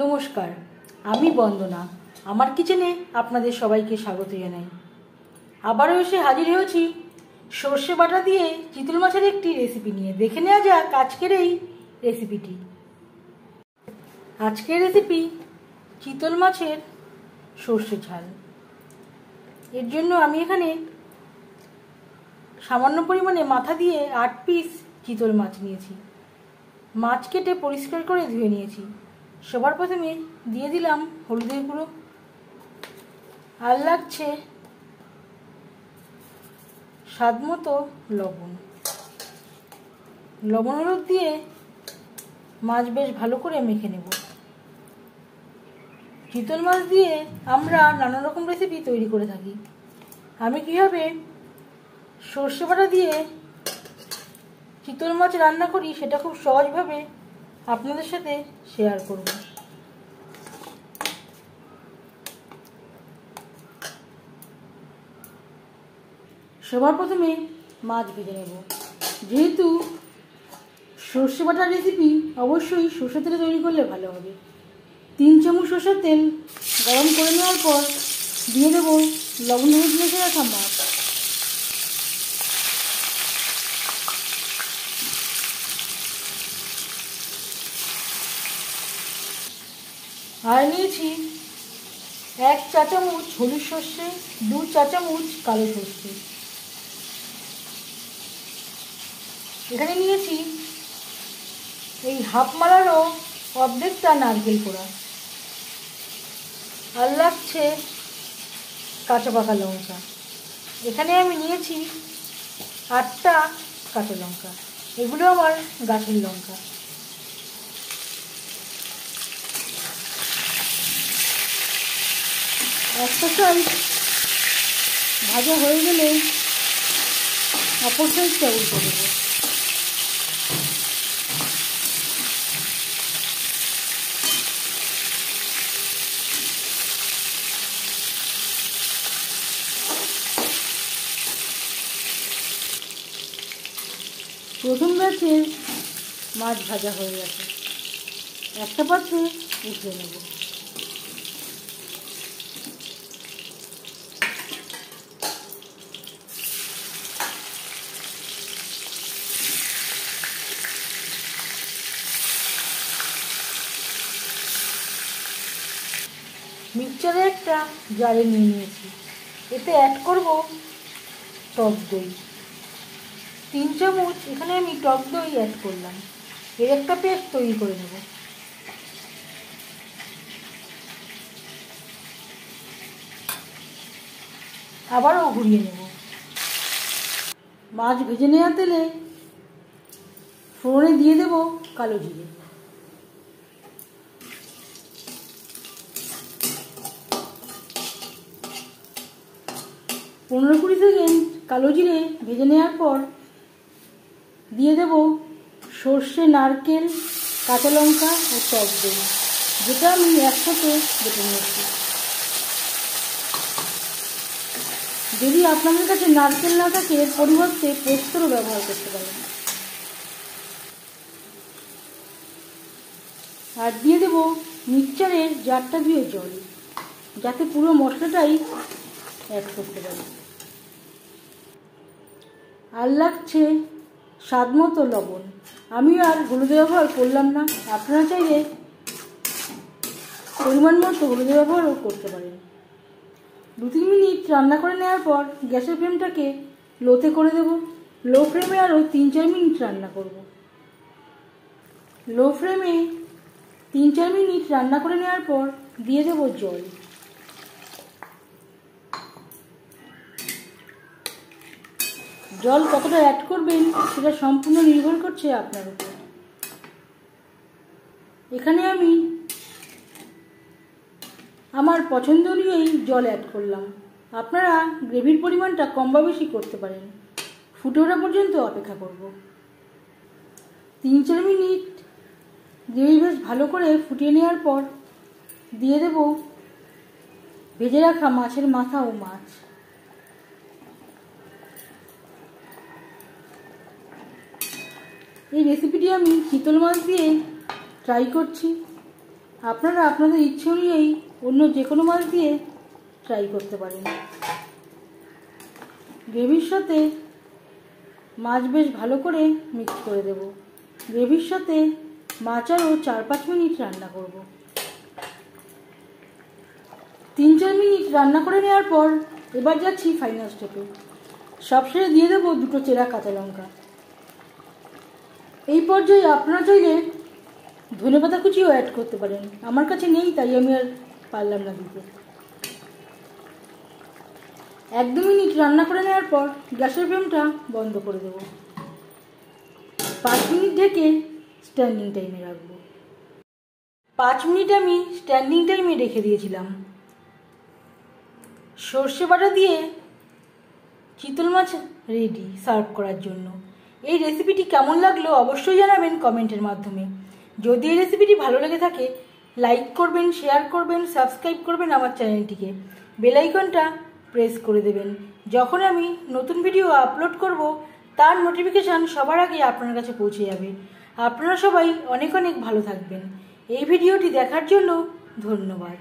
নমস্কার, আমি বন্দনা। আমার কিচেনে আপনাদের সবাইকে স্বাগত জানাই। আবারও এসে হাজির হয়েছি সর্ষে বাটা দিয়ে চিতল মাছের একটি রেসিপি নিয়ে। দেখে নেওয়া যাক আজকের এই রেসিপিটি। আজকের রেসিপি চিতল মাছের সর্ষে ঝাল। এর জন্য আমি এখানে সামান্য পরিমাণে মাথা দিয়ে 8 পিস চিতল মাছ নিয়েছি। মাছ কেটে পরিষ্কার করে ধুয়ে নিয়েছি। সবার প্রথমে দিয়ে দিলাম হলুদের গুঁড়ো, আর লাগছে স্বাদ মতো লবণ। লবণ হলুদ দিয়ে মাছ বেশ ভালো করে মেখে নেব। চিতল মাছ দিয়ে আমরা নানা রকম রেসিপি তৈরি করে থাকি। আমি কীভাবে সর্ষে বাটা দিয়ে চিতল মাছ রান্না করি সেটা খুব সহজভাবে আপনাদের সাথে শেয়ার করব। সবার প্রথমে মাছ ভেজে নেব। যেহেতু সর্ষে বাটার রেসিপি, অবশ্যই সর্ষের তেলে তৈরি করলে ভালো হবে। 3 চামচ সর্ষের তেল গরম করে নেওয়ার পর দিয়ে দেব লবণ হলুদ মেখে রাখা মাছ। আর নিয়েছি 1 চা চামচ হলুদ সর্ষে, 2 চা চামচ কালো সর্ষে। এখানে নিয়েছি এই হাফ মালারও অর্ধেকটা নারকেল কোড়া, আর লাগছে কাঁচা পাকা লঙ্কা। এখানে আমি নিয়েছি 8টা কাঁচা লঙ্কা, এগুলো আমার গাছের লঙ্কা। একটা সাইড ভাজা হয়ে গেলে অপর সাইডটা উল্টে দেবো। প্রথম ব্যাচে মাছ ভাজা হয়ে গেছে, একটা পাত্রে উঠিয়ে নেব। মিক্সচারে একটা জারে নিয়ে নিয়েছি। এতে অ্যাড করব টক দই। 3 চামচ এখানে আমি টক দই অ্যাড করলাম। এর একটা পেস্ট তৈরি করে নেব। আবারও ঘুরিয়ে নেব। মাছ ভেজে নেওয়া তেলে ফোড়নে দিয়ে দেব কালো জিরে। পনেরো 20 সেকেন্ড কালো জিরে ভেজে নেওয়ার পর দিয়ে দেব সর্ষে, নারকেল, কাঁচা লঙ্কা ও টক দই, যেটা আমি একসাথে বেটে নিয়েছি। যদি আপনাদের কাছে নারকেল না থাকে, এর পরিবর্তে পোস্তরও ব্যবহার করতে পারেন। আর দিয়ে দেব মিক্সচারের জারটা দিয়ে জল, যাতে পুরো মশলাটাই অ্যাড করতে পারি। আর লাগছে স্বাদ মতো লবণ। আমি আর হলুদ ব্যবহার করলাম না, আপনারা চাইলে পরিমাণ মতো হলুদ ব্যবহারও করতে পারেন। 2-3 মিনিট রান্না করে নেওয়ার পর গ্যাসের ফ্লেমটাকে লোতে করে দেব। লো ফ্লেমে আরও 3-4 মিনিট রান্না করব। লো ফ্লেমে 3-4 মিনিট রান্না করে নেওয়ার পর দিয়ে দেব জল। জল কতটা অ্যাড করবেন সেটা সম্পূর্ণ নির্ভর করছে আপনার উপর। এখানে আমি আমার পছন্দ অনুযায়ী জল অ্যাড করলাম। আপনারা গ্রেভির পরিমাণটা কম বা বেশি করতে পারেন। ফুটে ওঠা পর্যন্ত অপেক্ষা করব। 3-4 মিনিট গ্রেভি বেশ ভালো করে ফুটিয়ে নেওয়ার পর দিয়ে দেব ভেজে রাখা মাছের মাথা ও মাছ। এই রেসিপিটি আমি চিতল মাছ দিয়ে ট্রাই করছি। আপনারা আপনাদের ইচ্ছে অনুযায়ী অন্য যে কোনো মাছ দিয়ে ট্রাই করতে পারেন। গ্রেভির সাথে মাছ বেশ ভালো করে মিক্স করে দেব। গ্রেভির সাথে মাছ আরও 4-5 মিনিট রান্না করব। 3-4 মিনিট রান্না করে নেওয়ার পর এবার যাচ্ছি ফাইনাল স্টেপে। সবশেষে দিয়ে দেবো 2 চেরা কাঁচা লঙ্কা। এই পর্যায়ে আপনারা চাইলে ধনেপাতা কুচিও অ্যাড করতে পারেন, আমার কাছে নেই তাই আমি আর পারলাম না দিতে। 1-2 মিনিট রান্না করে নেওয়ার পর গ্যাসের ফ্লেমটা বন্ধ করে দেব। 5 মিনিট ঢেকে স্ট্যান্ডিং টাইমে রাখবো। 5 মিনিট আমি স্ট্যান্ডিং টাইমে রেখে দিয়েছিলাম। সর্ষে বাটা দিয়ে চিতল মাছ রেডি সার্ভ করার জন্য। এই রেসিপিটি কেমন লাগলো অবশ্যই জানাবেন কমেন্টের মাধ্যমে। যদি এই রেসিপিটি ভালো লেগে থাকে লাইক করবেন, শেয়ার করবেন, সাবস্ক্রাইব করবেন আমার চ্যানেলটিকে, বেল আইকনটা প্রেস করে দেবেন। যখন আমি নতুন ভিডিও আপলোড করব তার নোটিফিকেশান সবার আগে আপনার কাছে পৌঁছে যাবে। আপনারা সবাই অনেক অনেক ভালো থাকবেন। এই ভিডিওটি দেখার জন্য ধন্যবাদ।